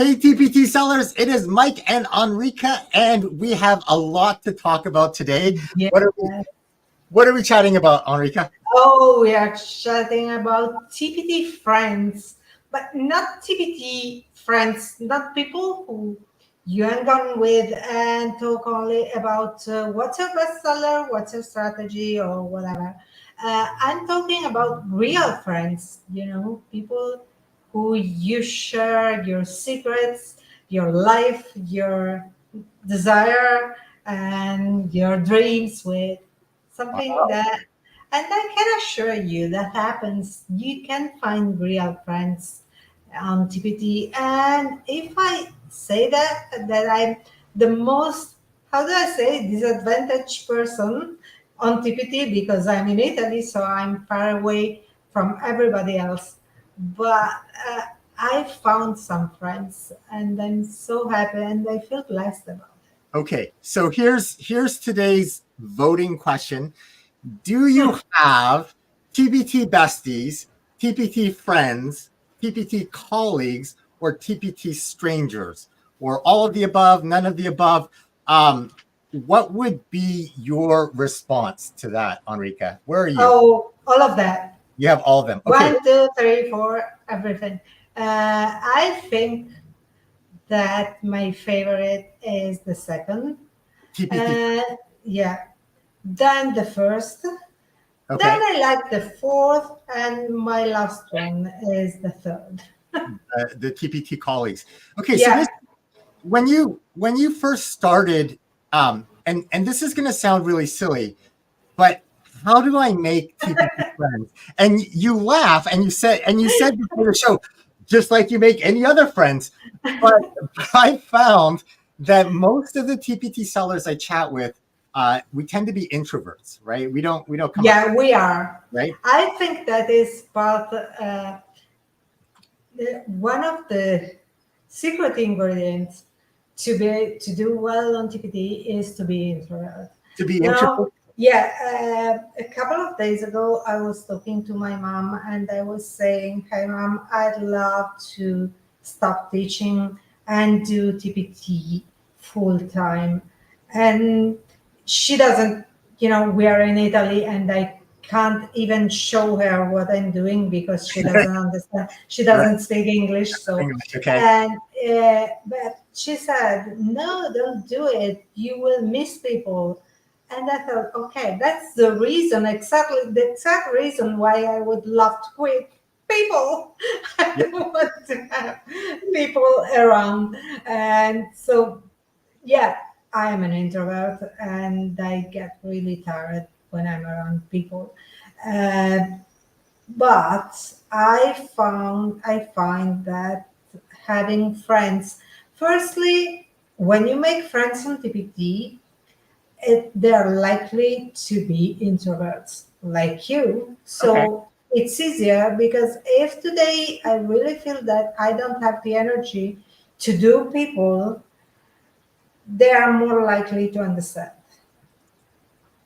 Hey, TPT sellers, it is Mike and Enrica, and we have a lot to talk about today. Yeah. What are we chatting about, Enrica? Oh, we are chatting about TPT friends, but not TPT friends, not people who you hang on with and talk only about what's your bestseller, what's your strategy, or whatever. I'm talking about real friends, people who you share your secrets, your life, your desire, and your dreams with. Something Wow. that and I can assure you that happens. You can find real friends on TPT. And if I say that I'm the most, how do I say, disadvantaged person on TPT because I'm in Italy, so I'm far away from everybody else. But I found some friends and I'm so happy and I feel blessed about Okay, so here's today's voting question. Do it. you have TPT besties, TPT friends, TPT colleagues, or TPT strangers, or all of the above, none of the above? What would be your response to that, Enrica? Where are you? Oh, all of that. You have all of them. Okay, 1, 2, 3, 4, everything. I think that my favorite is the second. TPT. Uh, yeah. Then the first. Then Okay, I like the fourth, and my last one is the third. the TPT colleagues. Okay, so this Yeah. when you first started, and this is going to sound really silly, but how do I make TPT friends? And you laugh, and you said before the show, just like you make any other friends. But I found that most of the TPT sellers I chat with, we tend to be introverts, right? We don't come across, Yeah, we are. right? I think that is part one of the secret ingredients to do well on TPT is to be introvert. To be Now, introverts. yeah, a couple of days ago, I was talking to my mom and I was saying, "Hey, mom, I'd love to stop teaching and do TPT full time." And she doesn't, we are in Italy and I can't even show her what I'm doing because she doesn't understand. She Right. doesn't speak English. So, English, okay. and but she said, "No, don't do it. You will miss people." And I thought, okay, that's the reason, exactly the exact reason why I would love to quit people. I Yeah. don't want to have people around. And so, yeah, I am an introvert and I get really tired when I'm around people. Uh, but I find that having friends, firstly, when you make friends on TPT, they're likely to be introverts like you. Okay. So it's easier because if today I really feel that I don't have the energy to do people, they are more likely to understand.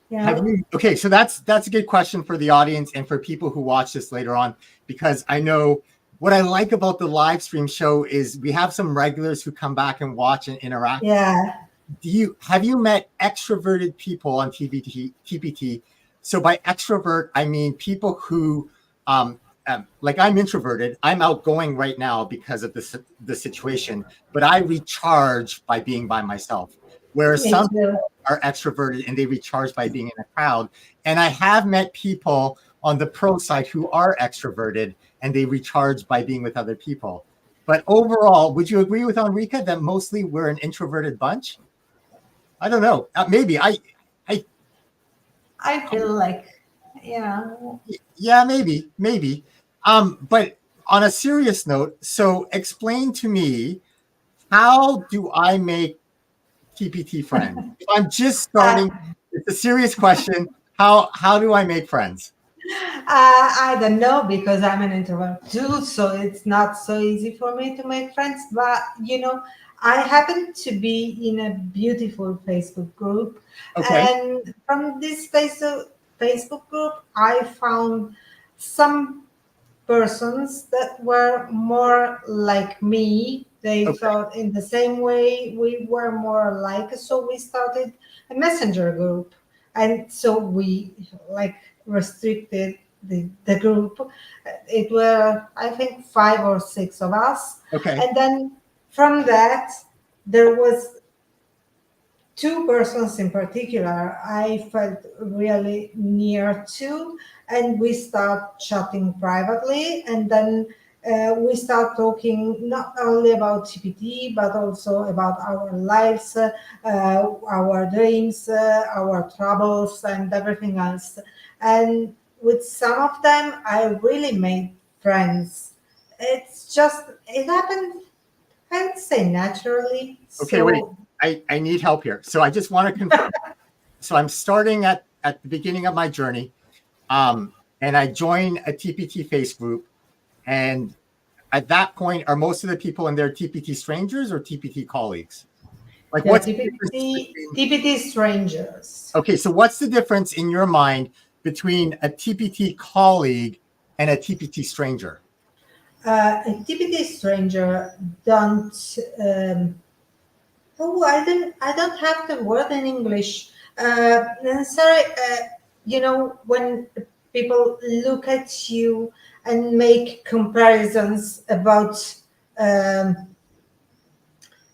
You Have know? you okay, so that's a good question for the audience and for people who watch this later on, because I know what I like about the live stream show is we have some regulars who come back and watch and interact. Yeah. Have you met extroverted people on TPT? So by extrovert, I mean people who, like I'm introverted. I'm outgoing right now because of the situation, but I recharge by being by myself. Whereas Me some too. are extroverted and they recharge by being in a crowd. And I have met people on the pro side who are extroverted and they recharge by being with other people. But overall, would you agree with Enrica that mostly we're an introverted bunch? I don't know. Maybe I, I feel like, you know, yeah, maybe. But on a serious note, so explain to me, how do I make TPT friends? If I'm just starting, I, it's a serious question. How do I make friends? I don't know because I'm an introvert too, so it's not so easy for me to make friends. But I happen to be in a beautiful Facebook group, Okay. and from this Facebook group, I found some persons that were more like me They Okay. thought in the same way we were more alike, so we started a messenger group, and so we like restricted the group. It were, I think, 5 or 6 of us, Okay. and then from that there was two persons in particular I felt really near to, and we start chatting privately, and then we start talking not only about TPT but also about our lives, our dreams, our troubles, and everything else. And with some of them, I really made friends. It's just it happened, I'd say, naturally. Okay, wait. So I need help here. So I just want to confirm. So I'm starting at the beginning of my journey. And I join a TPT face group. And at that point, are most of the people in there TPT strangers or TPT colleagues? Like, they're what's the difference TPT, between? TPT strangers. Okay, so what's the difference in your mind between a TPT colleague and a TPT stranger? A TPT stranger don't. Oh, I don't have the word in English. Sorry. When people look at you and make comparisons um,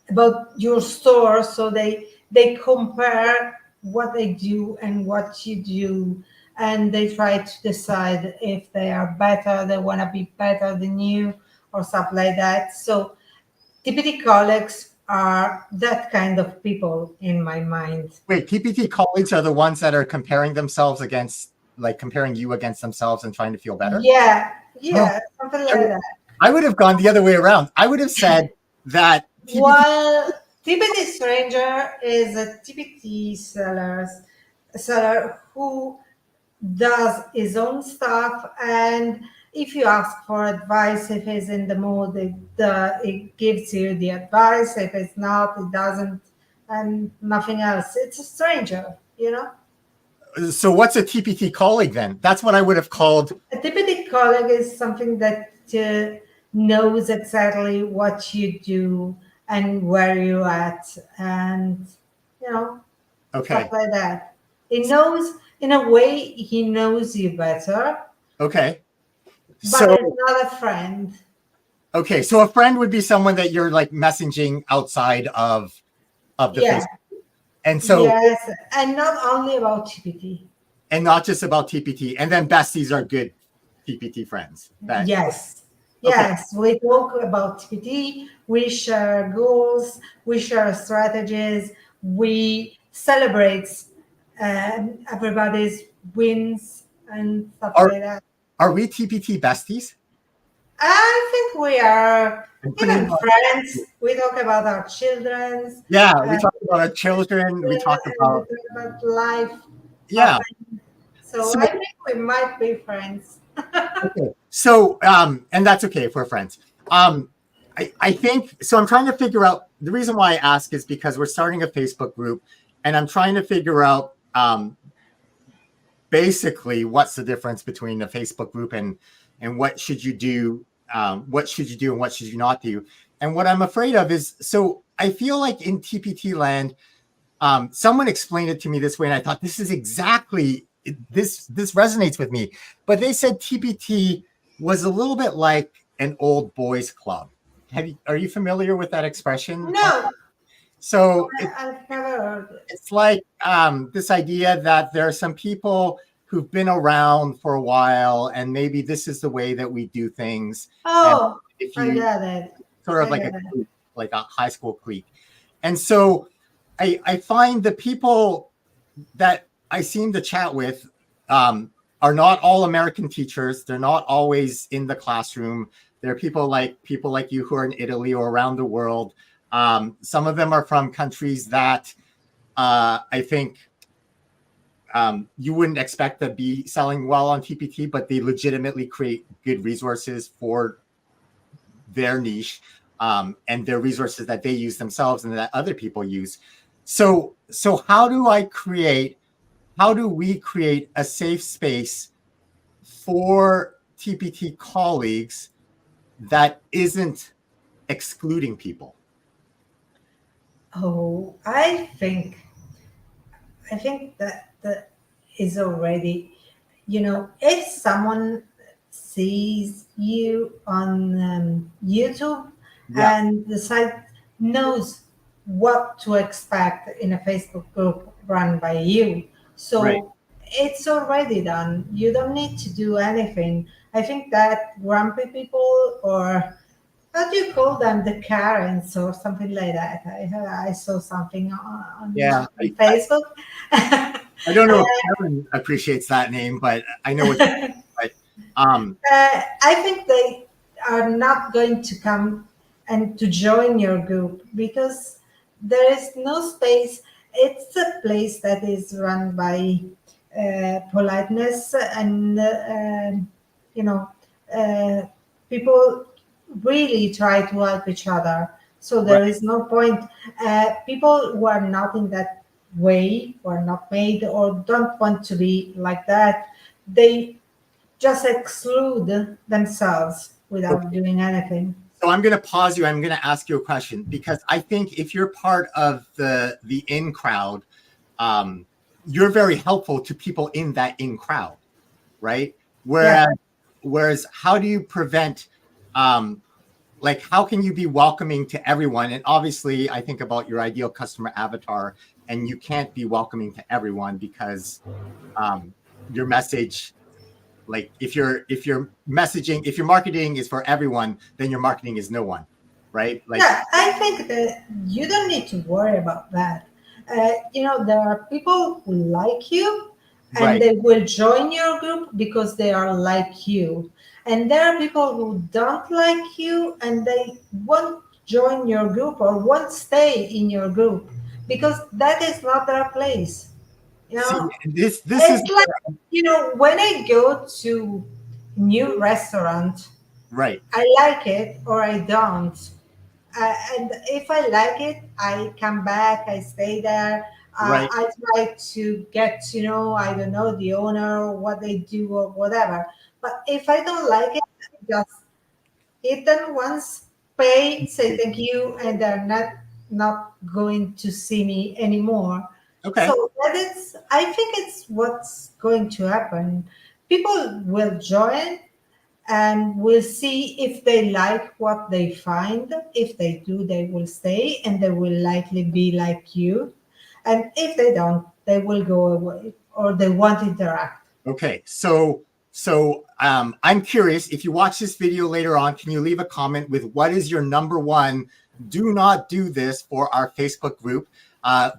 about your store, so they compare what they do and what you do, and they try to decide if they are better, they want to be better than you, or stuff like that. So TPT colleagues are that kind of people in my mind. Wait, TPT colleagues are the ones that are comparing themselves against, like comparing you against themselves and trying to feel better? Yeah, Oh, yeah, something I like would, that. I would have gone the other way around. I would have said that TPT. While TPT stranger is a TPT seller who does his own stuff, and if you ask for advice, if he's in the mood, it gives you the advice. If it's not, it doesn't, and nothing else. It's a stranger. So what's a TPT colleague then? That's what I would have called. A TPT colleague is something that knows exactly what you do and where you're at, and you know stuff Okay. like that. He knows, in a way, he knows you better, Okay. but So it's not a friend. okay. So a friend would be someone that you're like messaging outside of the Yeah, Facebook. And so yes, and not only about TPT. and not just about TPT. And then besties are good TPT friends. That Yes, okay. yes, we talk about TPT, we share goals, we share strategies, we celebrate everybody's wins and stuff Are like that. are we TPT besties? I think we are I'm putting even friends. We talk about our children's, yeah, we uh, talk about our children. We talk and we about talk about life yeah. often. So So I think we might be friends. okay. So and that's okay if we're friends. I think so. I'm trying to figure out the reason why I ask is because we're starting a Facebook group, and I'm trying to figure out basically what's the difference between a Facebook group and what should you do, what should you do and what should you not do. And what I'm afraid of is so I feel like in TPT land, someone explained it to me this way, and I thought this is exactly this resonates with me. But they said TPT was a little bit like an old boys club. Are you familiar with that expression? No, So I've never heard it. it's like this idea that there are some people who've been around for a while, and maybe this is the way that we do things. And Oh, if I you got it. sort of I like got it. like a high school clique, and so I find the people that I seem to chat with are not all American teachers. They're not always in the classroom. There are people like you who are in Italy or around the world. Some of them are from countries that I think you wouldn't expect to be selling well on TPT, but they legitimately create good resources for their niche and their resources that they use themselves and that other people use. So how do we create a safe space for TPT colleagues that isn't excluding people? Oh, I think that is already, if someone sees you on YouTube Yeah, and the site knows what to expect in a Facebook group run by you, right. so it's already done. You don't need to do anything. I think that grumpy people, or how do you call them, the Karens or something like that? I saw something Yeah, on Facebook. I don't know if Kevin appreciates that name, but I know what. But I think they are not going to come and to join your group because there is no space. It's a place that is run by politeness and you know uh, people really try to help each other. So there right. is no point. People who are not in that way, who are not made or don't want to be like that, they just exclude themselves without Okay. doing anything. So I'm going to pause you. I'm going to ask you a question because I think if you're part of the in crowd, um, you're very helpful to people in that in crowd, right? Yeah, Whereas how do you prevent, um, like, how can you be welcoming to everyone? And obviously, I think about your ideal customer avatar, and you can't be welcoming to everyone because um, your message, like, if you're messaging, if your marketing is for everyone, then your marketing is no one, right? Like, yeah. I think that you don't need to worry about that. There are people who like you, and right. they will join your group because they are like you. And there are people who don't like you, and they won't join your group or won't stay in your group because that is not their place. You See, know, this is It's like, when I go to new restaurant, right, I like it or I don't. And if I like it, I come back, I stay there. right. I try to get to know, I don't know, the owner, what they do or whatever. But if I don't like it, I just hit them once, pay, say thank you, and they're not going to see me anymore. Okay. So that is, I think it's what's going to happen. People will join and we'll see if they like what they find. If they do, they will stay and they will likely be like you. And if they don't, they will go away or they won't interact. Okay, so I'm curious. If you watch this video later on, can you leave a comment with what is your number one? Do not do this for our Facebook group.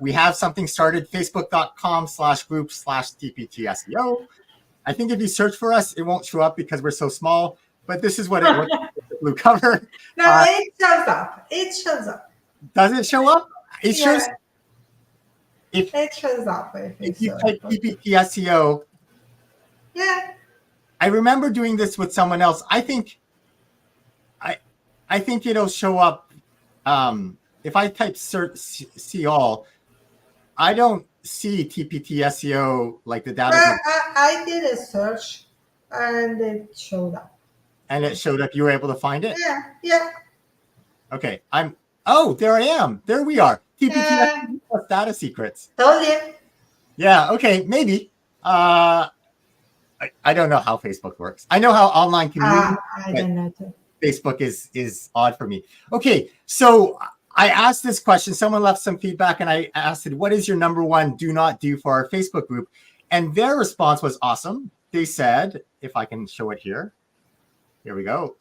We have something started: facebook.com/group/TPT SEO. I think if you search for us, it won't show up because we're so small. But this is what the blue cover. No, Uh, it shows up. It shows up. does it show up? It shows Yeah, if it shows up if if it's you type TPT SEO. yeah. I remember doing this with someone else. I I think it'll show up. If I type search see all, I don't see TPT SEO like the data group, I did a search and it showed up. and it showed up. You were able to find it. Yeah, yeah, Okay, I'm. Oh, there I am. There we are. TPT yeah. SEO plus data secrets. Told you. Yeah. Okay. Maybe. I don't know how Facebook works. I know how online community, I but don't know too. Facebook is odd for me. Okay, so I asked this question. Someone left some feedback, and I asked it, "What is your number one do not do for our Facebook group?" And their response was awesome. They said, if I can show it here, here we go.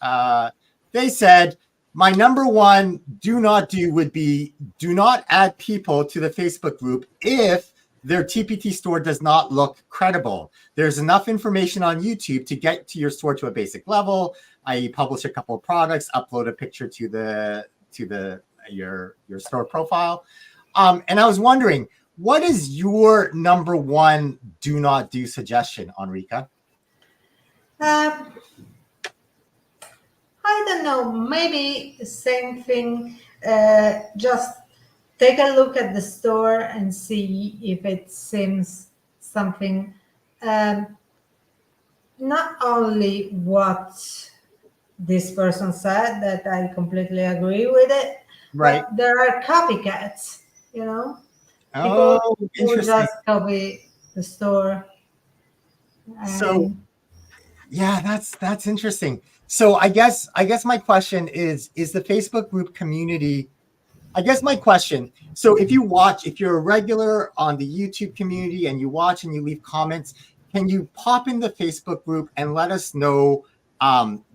They said, "My number one do not do would be do not add people to the Facebook group if their TPT store does not look credible. There's enough information on YouTube to get to your store to a basic level. I publish a couple of products, upload a picture to your store profile." And I was wondering, what is your number one do not do suggestion, Enrica? Uh, I don't know. Maybe the same thing. Just take a look at the store and see if it seems something. Um, Not only what this person said that I completely agree with it, Right. but there are copycats, you know, people Oh, who interesting. just copy the store. So And yeah, that's interesting. So I guess my question is the Facebook group community. I guess my question. So if you're a regular on the YouTube community and you watch and you leave comments, can you pop in the Facebook group and let us know?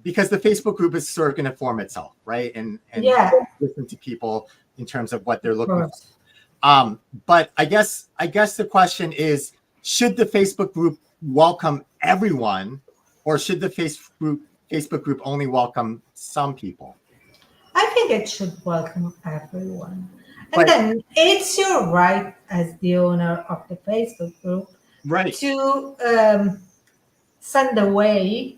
Because the Facebook group is sort of going to form itself, right? And yeah, listen to people in terms of what they're of looking for. course. But I guess the question is, should the Facebook group welcome everyone, or should the Facebook group only welcome some people? I think it should welcome everyone. And But then it's your right as the owner of the Facebook group right, to send away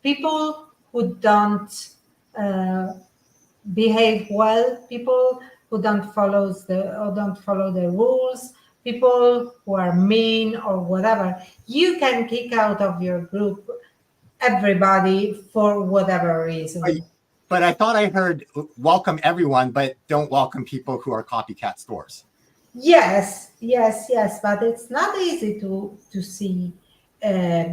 people who don't uh, behave well, people who don't follow the rules, people who are mean or whatever. You can kick out of your group everybody for whatever but, reason. but I thought I heard welcome everyone, but don't welcome people who are copycat stores. Yes, yes, yes, but it's not easy to see uh,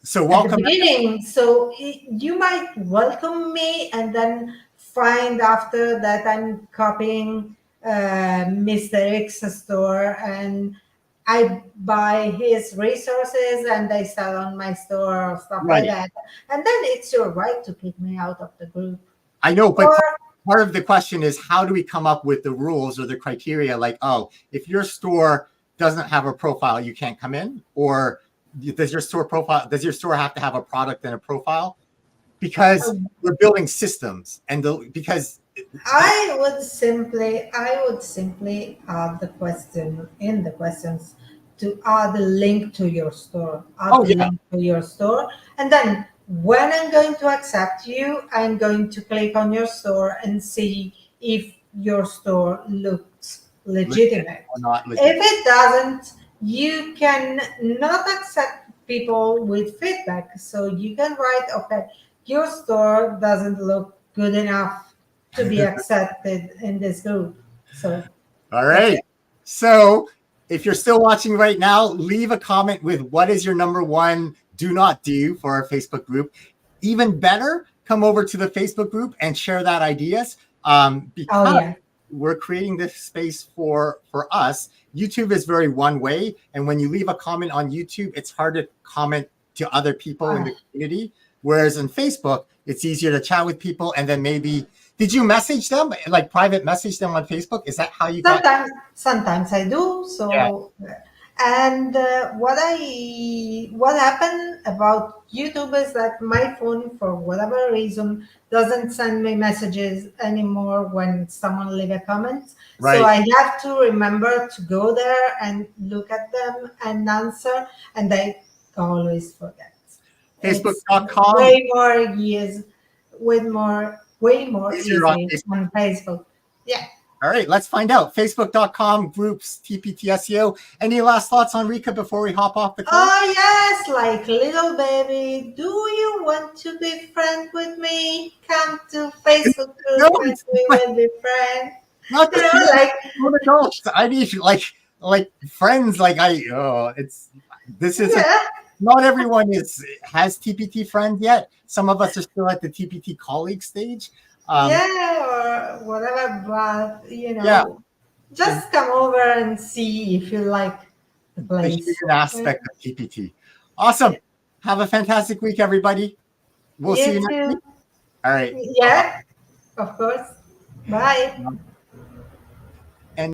So at the welcome. beginning. So you might welcome me and then find after that I'm copying Mr. X store and I buy his resources and they sell on my store or stuff like Right. that. And then it's your right to kick me out of the group. I know, but Or part of the question is, how do we come up with the rules or the criteria? Like, oh, if your store doesn't have a profile, you can't come in, or does your store have to have a product and a profile? Because we're building systems, and because I would simply add the question in the questions to add a link to your store. Add oh the yeah, link to your store, and then when I'm going to accept you, I'm going to click on your store and see if your store looks legit legitimate. or not If legit. it doesn't, you can not accept people with feedback. So you can write, okay, your store doesn't look good enough to be accepted in this group. So All that's right. it. So if you're still watching right now, leave a comment with what is your number one do not do for our Facebook group. Even better, come over to the Facebook group and share that ideas, Oh because yeah. we're creating this space for us. YouTube is very one way, and when you leave a comment on YouTube, it's hard to comment to other people in Uh, the community. Whereas in Facebook, it's easier to chat with people, and then maybe did you message them, like private message them on Facebook? Is that how you got? sometimes I do. Yeah, So and what happened about YouTube is that my phone, for whatever reason, doesn't send me messages anymore when someone leave a comment. So right. I have to remember to go there and look at them and answer, and I always forget. It's Facebook.com. way more years, way more Easier on easy Facebook. on Facebook. Yeah. All right, let's find out. Facebook.com groups TPT SEO. Any last thoughts on Rika before we hop off the call? Oh yes, like little baby, do you want to be friend with me? Come to Facebook No, group and it's we not, will be friends. not You the know, kids. like Grown adults. I need like friends. Like I. Oh, it's this is a. yeah, Not everyone has TPT friends yet. Some of us are still at the TPT colleague stage. Um, yeah, or whatever. But yeah, the, just come over and see if you like the the place. human aspect of TPT. Awesome. Have a fantastic week, everybody. We'll see You you next week. too. All right. Yeah, of course. Bye. Bye-bye.